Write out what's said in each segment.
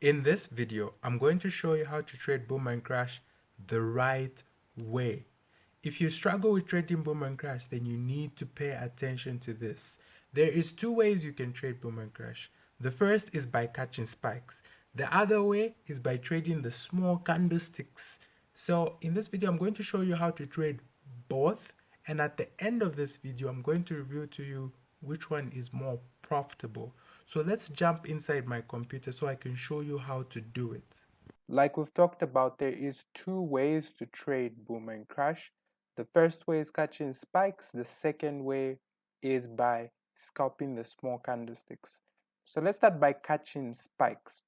In this video, I'm going to show you how to trade Boom and Crash the right way. If you struggle with trading Boom and Crash, then you need to pay attention to this. There is two ways you can trade Boom and Crash. The first is by catching spikes. The other way is by trading the small candlesticks. So in this video, I'm going to show you how to trade both. And at the end of this video, I'm going to reveal to you which one is more profitable. So let's jump inside my computer so I can show you how to do it. Like we've talked about, there is two ways to trade Boom and Crash. The first way is catching spikes. The second way is by scalping the small candlesticks. So let's start by catching spikes.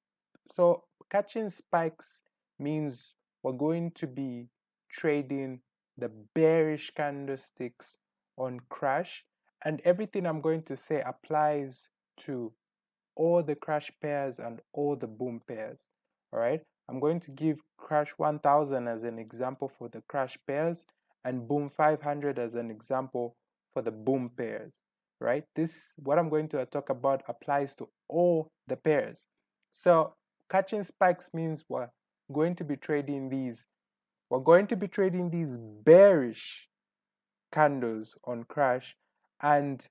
So catching spikes means we're going to be trading the bearish candlesticks on Crash, and everything I'm going to say applies to all the Crash pairs and all the Boom pairs. All right, I'm going to give Crash 1000 as an example for the Crash pairs and Boom 500 as an example for the Boom pairs. Right, this what I'm going to talk about applies to all the pairs. So catching spikes means we're going to be trading these bearish candles on Crash and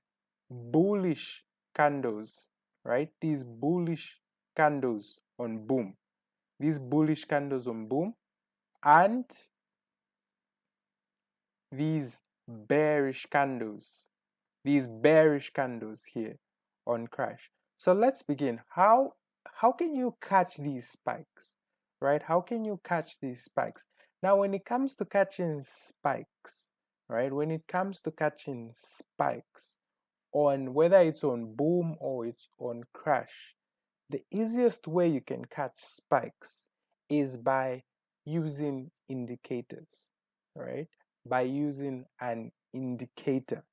bullish candles, right? These bullish candles on Boom. These bullish candles on Boom and these bearish candles. These bearish candles here on Crash. So let's begin. How can you catch these spikes? Right? How can you catch these spikes? Now when it comes to catching spikes, right? When it comes to catching spikes on whether it's on Boom or it's on Crash, the easiest way you can catch spikes is by using indicators, right? By using an indicator.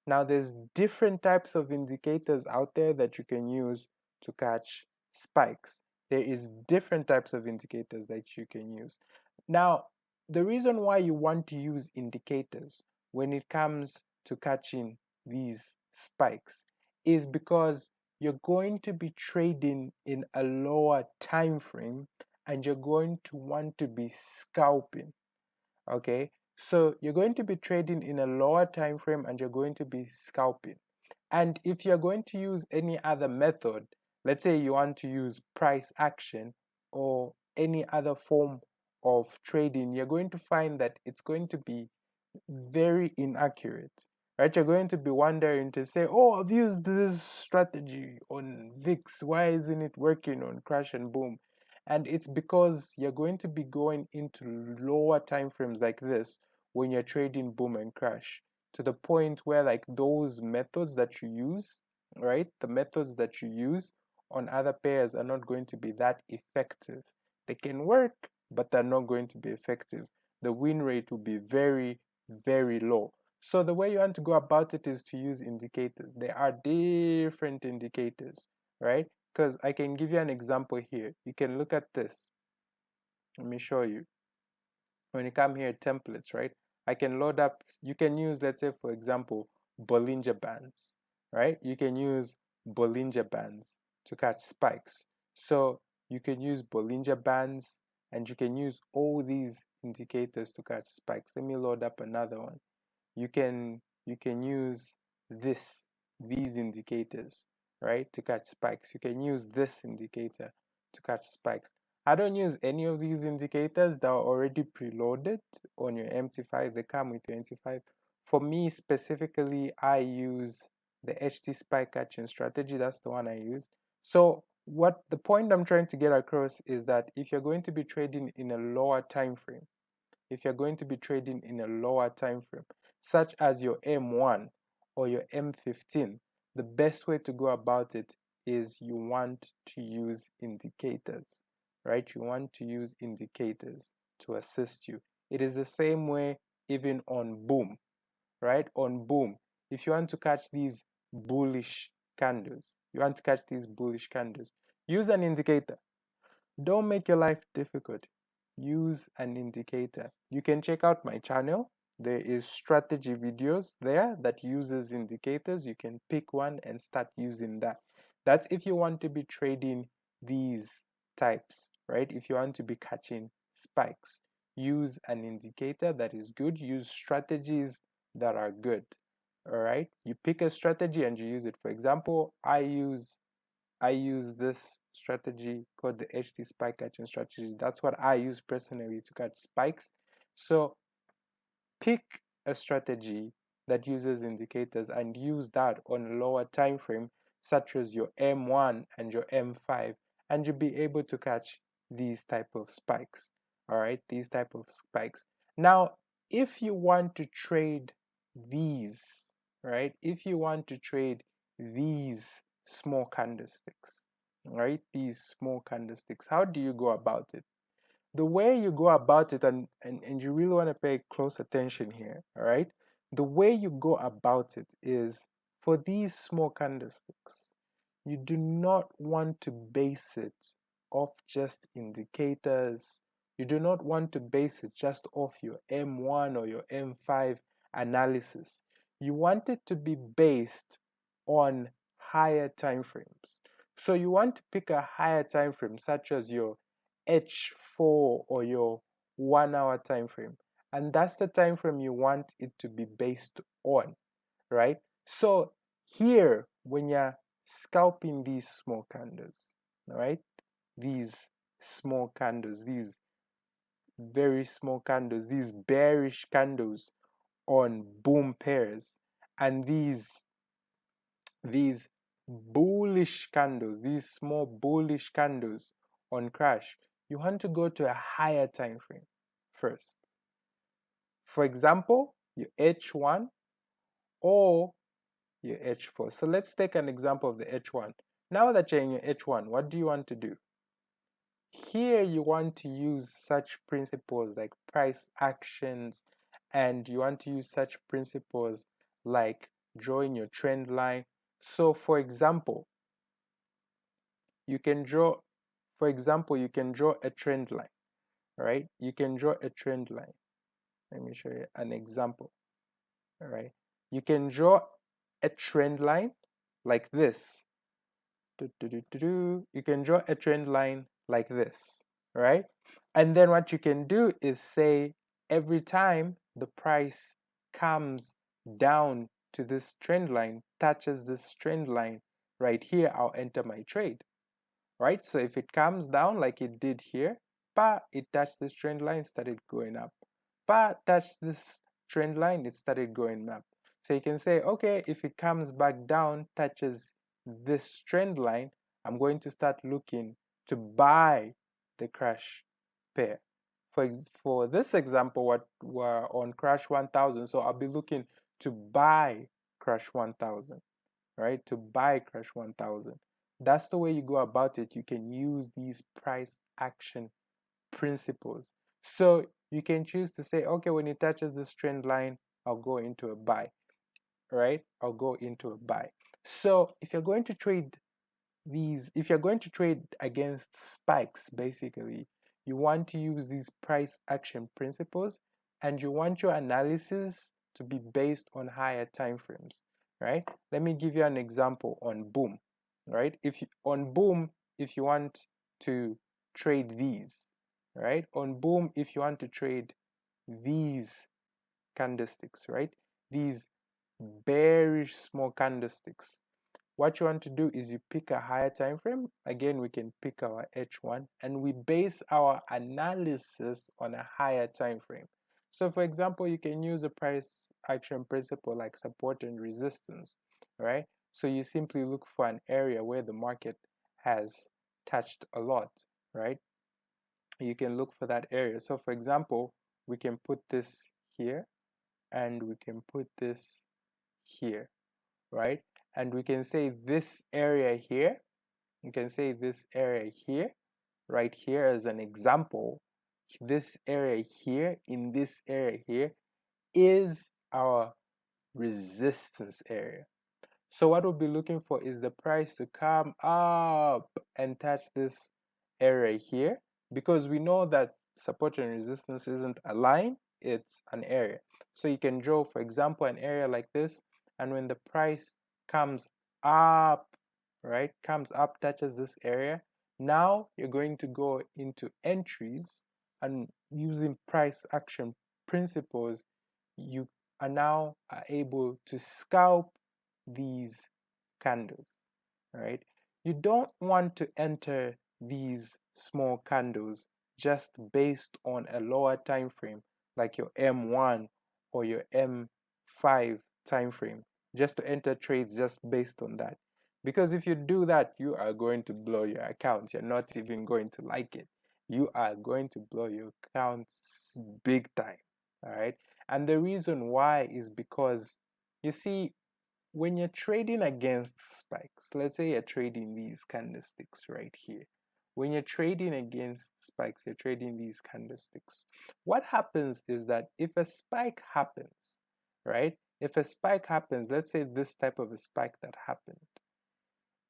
Now, there's different types of indicators out there that you can use to catch spikes. There is different types of indicators that you can use. Now, the reason why you want to use indicators when it comes to catching these spikes is because you're going to be trading in a lower time frame and you're going to want to be scalping. Okay, so you're going to be trading in a lower time frame and you're going to be scalping. And if you're going to use any other method, let's say you want to use price action or any other form of trading, you're going to find that it's going to be very inaccurate, right? You're going to be wondering to say, oh, I've used this strategy on VIX, why isn't it working on Crash and Boom? And it's because you're going to be going into lower time frames like this when you're trading Boom and Crash, to the point where like those methods that you use, right, the methods that you use on other pairs are not going to be that effective. They can work, but they're not going to be effective. The win rate will be very, very low. So the way you want to go about it is to use indicators. There are different indicators, right? Because I can give you an example here. You can look at this. Let me show you. When you come here, templates, right? I can load up, you can use, let's say, for example, Bollinger Bands, right? You can use Bollinger Bands to catch spikes. So you can use Bollinger Bands and you can use all these indicators to catch spikes. Let me load up another one. You can use these indicators, right, to catch spikes. You can use this indicator to catch spikes. I don't use any of these indicators that are already preloaded on your MT5. They come with your MT5. For me specifically, I use the HT spike catching strategy. That's the one I use. So what the point I'm trying to get across is that if you're going to be trading in a lower time frame, if you're going to be trading in a lower time frame, such as your M1 or your M15, the best way to go about it is you want to use indicators, right? You want to use indicators to assist you. It is the same way even on Boom, right? On Boom, if you want to catch these bullish candles, use an indicator. Don't make your life difficult. Use an indicator. You can check out my channel. There is strategy videos there that uses indicators. You can pick one and start using that. That's if you want to be trading these types, right? If you want to be catching spikes, use an indicator that is good, use strategies that are good. All right, you pick a strategy and you use it. For example, I use this strategy called the HT spike catching strategy. That's what I use personally to catch spikes. So pick a strategy that uses indicators and use that on a lower time frame, such as your M1 and your M5, and you'll be able to catch these type of spikes. All right, these type of spikes. Now, if you want to trade these, right, if you want to trade these small candlesticks, right, these small candlesticks, how do you go about it? The way you go about it, and you really want to pay close attention here, all right? The way you go about it is, for these small candlesticks, you do not want to base it off just indicators. You do not want to base it just off your M1 or your M5 analysis. You want it to be based on higher time frames. So you want to pick a higher time frame, such as your H4 or your 1 hour time frame. And that's the time frame you want it to be based on, right? So here, when you're scalping these small candles, right? These small candles, these very small candles, these bearish candles on boom pairs, and these bullish candles, these small bullish candles on crash, you want to go to a higher time frame first. For example, your H1 or your H4. So let's take an example of the H1. Now that you're in your H1, what do you want to do? Here you want to use such principles like price actions, and you want to use such principles like drawing your trend line. So for example, you can draw a trend line, right? You can draw a trend line. Let me show you an example. All right, you can draw a trend line like this. You can draw a trend line like this, right? And then what you can do is say, every time the price comes down to this trend line, touches this trend line right here, I'll enter my trade, right? So if it comes down like it did here, but it touched this trend line, started going up. But touched this trend line, it started going up. So you can say, okay, if it comes back down, touches this trend line, I'm going to start looking to buy the crash pair. For this example, what we're on crash 1000, so I'll be looking to buy crash 1000, right? To buy crash 1000. That's the way you go about it. You can use these price action principles. So you can choose to say, okay, when it touches this trend line, I'll go into a buy, right? I'll go into a buy. So if you're going to trade against spikes, basically, you want to use these price action principles, and you want your analysis to be based on higher time frames, right? Let me give you an example on boom, right? On boom, if you want to trade these, right? On boom, if you want to trade these candlesticks, right? These bearish small candlesticks, what you want to do is you pick a higher time frame. Again, we can pick our H1 and we base our analysis on a higher time frame. So for example, you can use a price action principle like support and resistance, right? So you simply look for an area where the market has touched a lot, right? You can look for that area. So for example, we can put this here and we can put this here, right? And we can say this area here, you can say this area here, right here as an example, this area here, in this area here, is our resistance area. So what we'll be looking for is the price to come up and touch this area here, because we know that support and resistance isn't a line, it's an area. So you can draw, for example, an area like this, and when the price comes up, right, comes up, touches this area, Now you're going to go into entries, and using price action principles, you are now able to scalp these candles, right? You don't want to enter these small candles just based on a lower time frame like your M1 or your M5 time frame, just to enter trades just based on that. Because if you do that, you are going to blow your account. You're not even going to like it. You are going to blow your accounts big time. All right. And the reason why is because, you see, when you're trading against spikes, let's say you're trading these candlesticks right here. When you're trading against spikes, you're trading these candlesticks. What happens is that if a spike happens, right? If a spike happens, let's say this type of a spike that happened,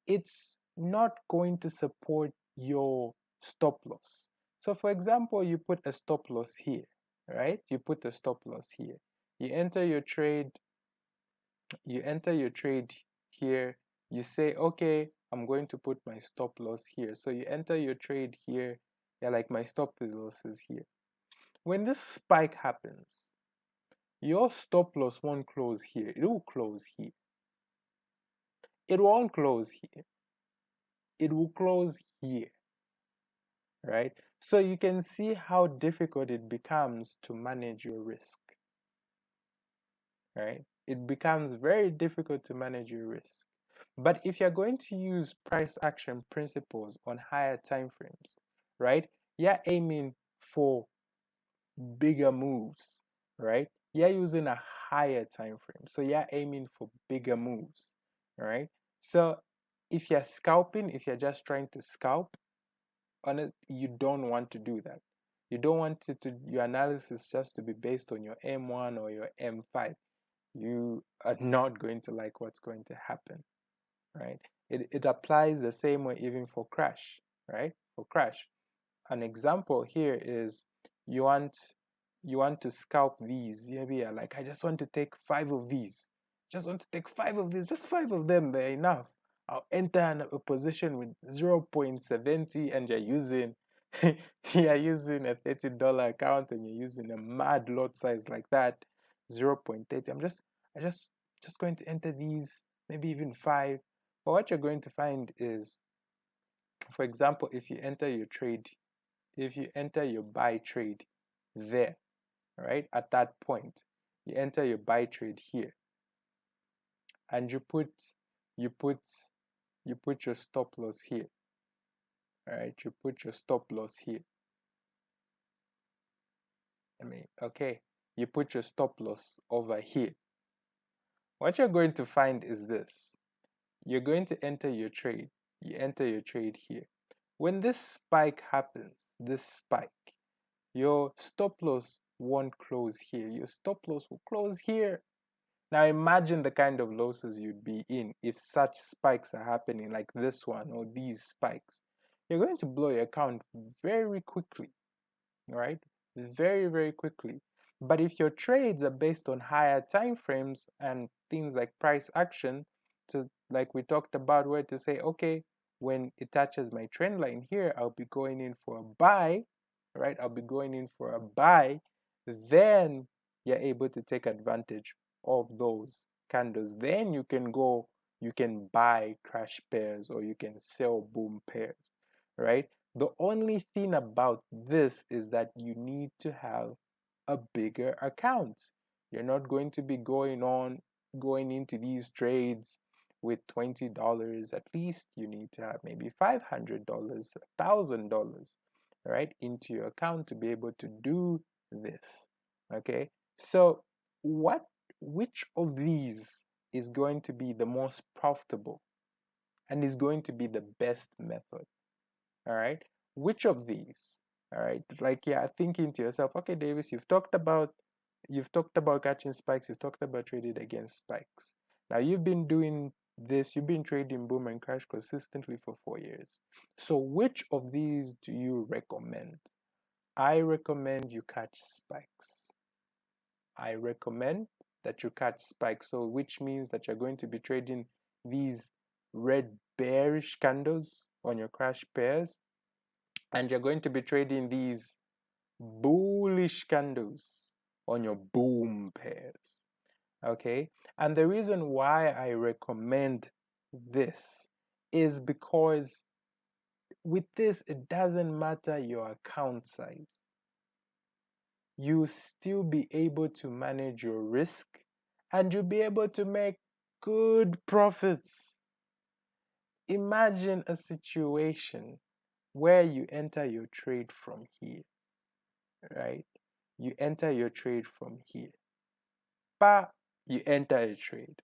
it's not going to support your stop loss. So for example, you put a stop loss here, right? You put a stop loss here. You enter your trade, here. You say, okay, I'm going to put my stop loss here. So you enter your trade here. Yeah, like my stop loss is here. When this spike happens, your stop loss won't close here. It will close here. It won't close here. It will close here, right? So you can see how difficult it becomes to manage your risk, right? It becomes very difficult to manage your risk. But if you're going to use price action principles on higher time frames, right? You're aiming for bigger moves, right? You're using a higher time frame. So you're aiming for bigger moves, right? So if you're scalping, if you're just trying to scalp on it, you don't want to do that. You don't want it to your analysis just to be based on your M1 or your M5. You are not going to like what's going to happen, right? It applies the same way even for crash, right? For crash. An example here is you want you want to scalp these. Maybe you're like, I just want to take 5 of these. Just want to take 5 of these. Just 5 of them, they're enough. I'll enter a position with 0.70 and you're using you're using a $30 account and you're using a mad lot size like that, 0.30. I just going to enter these, maybe even 5. But what you're going to find is, for example, if you enter your trade, if you enter your buy trade there, right, at that point, you enter your buy trade here, and you put you put your stop loss here, right? You put your stop loss here. Okay, you put your stop loss over here. What you're going to find is this. You're going to enter your trade. You enter your trade here. When this spike happens, this spike, your stop loss won't close here. Your stop loss will close here. Now imagine the kind of losses you'd be in if such spikes are happening like this one or these spikes. You're going to blow your account very quickly, right? Very, very quickly. But if your trades are based on higher time frames and things like price action, to like we talked about, where to say, okay, when it touches my trend line here, I'll be going in for a buy, right? I'll be going in for a buy. Then you're able to take advantage of those candles. Then you can buy crash pairs or you can sell boom pairs, right? The only thing about this is that you need to have a bigger account. You're not going to be going into these trades with $20. At least you need to have maybe $500, $1,000, right, into your account to be able to do this. Okay, so which of these is going to be the most profitable and is going to be the best method? All right, which of these? All right, like, yeah, thinking to yourself, okay, Davis, you've talked about catching spikes, you've talked about trading against spikes. Now you've been doing this, you've been trading boom and crash consistently for 4 years. So which of these do you recommend? I recommend you catch spikes. I recommend that you catch spikes. So which means that you're going to be trading these red bearish candles, on your crash pairs, and you're going to be trading these bullish candles on your boom pairs. Okay, and the reason why I recommend this is because with this, it doesn't matter your account size, you still be able to manage your risk and you'll be able to make good profits. Imagine a situation where you enter your trade from here, right? You enter your trade from here. But you enter a trade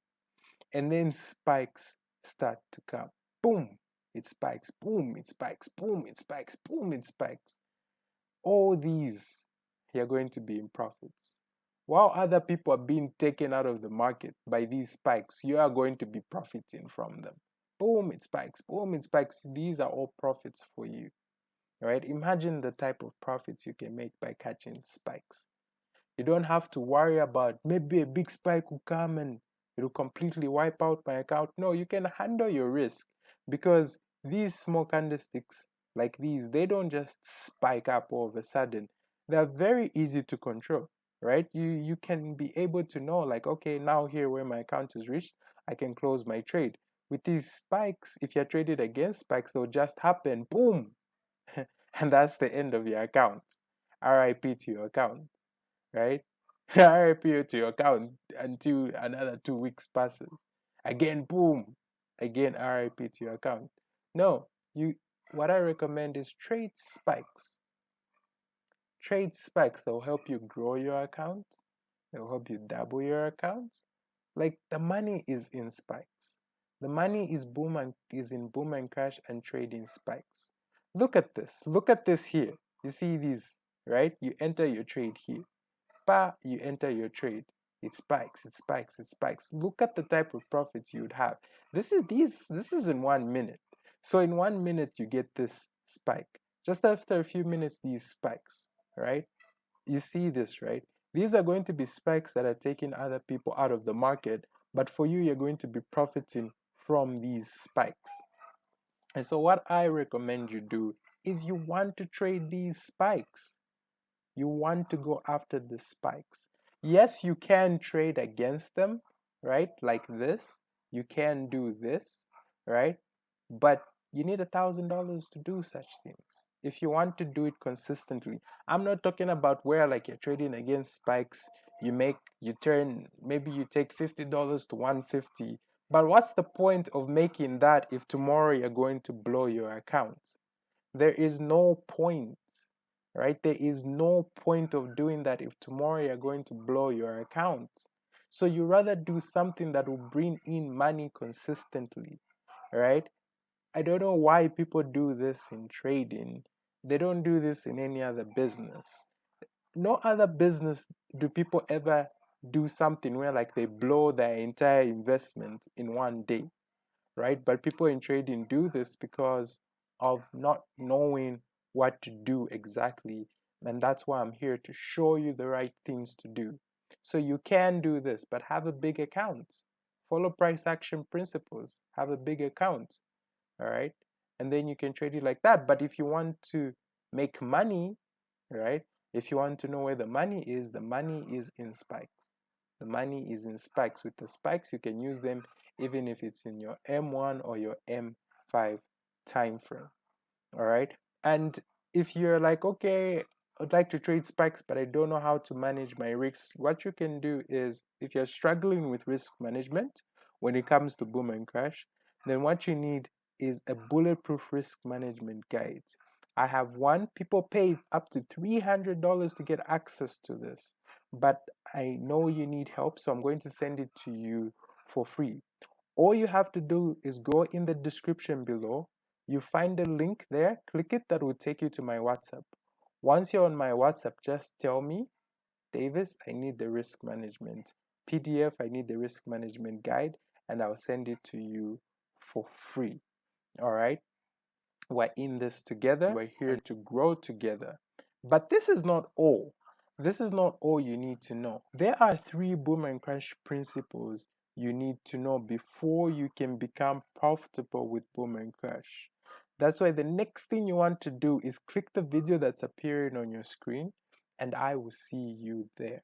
and then spikes start to come. Boom, it spikes. Boom, it spikes. Boom, it spikes. Boom, it spikes. All these, you're going to be in profits. While other people are being taken out of the market by these spikes, you are going to be profiting from them. Boom, it spikes. Boom, it spikes. These are all profits for you. Right? Imagine the type of profits you can make by catching spikes. You don't have to worry about maybe a big spike will come and it will completely wipe out my account. No, you can handle your risk because these small candlesticks like these, they don't just spike up all of a sudden. They're very easy to control, right? You can be able to know like, okay, now here where my account is reached, I can close my trade. With these spikes, if you're traded against spikes, they'll just happen, boom, and that's the end of your account. RIP to your account, right? RIP to your account until another 2 weeks passes. Again, boom. Again, RIP to your account. No, you. What I recommend is trade spikes. Trade spikes that will help you grow your account. They will help you double your accounts. Like the money is in spikes. The money is in boom and crash and trading spikes. Look at this. Look at this here. You see these, right? You enter your trade here. You enter your trade. It spikes, it spikes, it spikes. Look at the type of profits you'd have. This is in 1 minute. So in 1 minute you get this spike. Just after a few minutes, these spikes, right? You see this, right? These are going to be spikes that are taking other people out of the market, but for you, you're going to be profiting from these spikes. And so what I recommend you do is you want to trade these spikes. You want to go after the spikes. Yes, you can trade against them, right? Like this. You can do this, right? But you need $1,000 to do such things. If you want to do it consistently, I'm not talking about where like you're trading against spikes, maybe you take $50 to 150. But what's the point of making that if tomorrow you're going to blow your account? There is no point, right? There is no point of doing that if tomorrow you're going to blow your account. So you rather do something that will bring in money consistently, right? I don't know why people do this in trading. They don't do this in any other business. No other business do people ever do something where like they blow their entire investment in 1 day, right? But people in trading do this because of not knowing what to do exactly. And that's why I'm here to show you the right things to do. So you can do this, but have a big account. Follow price action principles. Have a big account. All right. And then you can trade it like that. But if you want to make money, right? If you want to know where the money is in spikes. The money is in spikes. With the spikes, you can use them even if it's in your M1 or your M5 time frame. All right. And if you're like, okay, I'd like to trade spikes, but I don't know how to manage my risks, what you can do is if you're struggling with risk management when it comes to boom and crash, then what you need is a bulletproof risk management guide. I have one. People pay up to $300 to get access to this, but I know you need help, so I'm going to send it to you for free. All you have to do is go in the description below. You find a link there, click it, that will take you to my WhatsApp. Once you're on my WhatsApp, just tell me, Davis, I need the risk management PDF, I need the risk management guide, and I'll send it to you for free. All right? We're in this together. We're here to grow together. But this is not all. This is not all you need to know. There are 3 boom and crash principles you need to know before you can become profitable with boom and crash. That's why the next thing you want to do is click the video that's appearing on your screen, and I will see you there.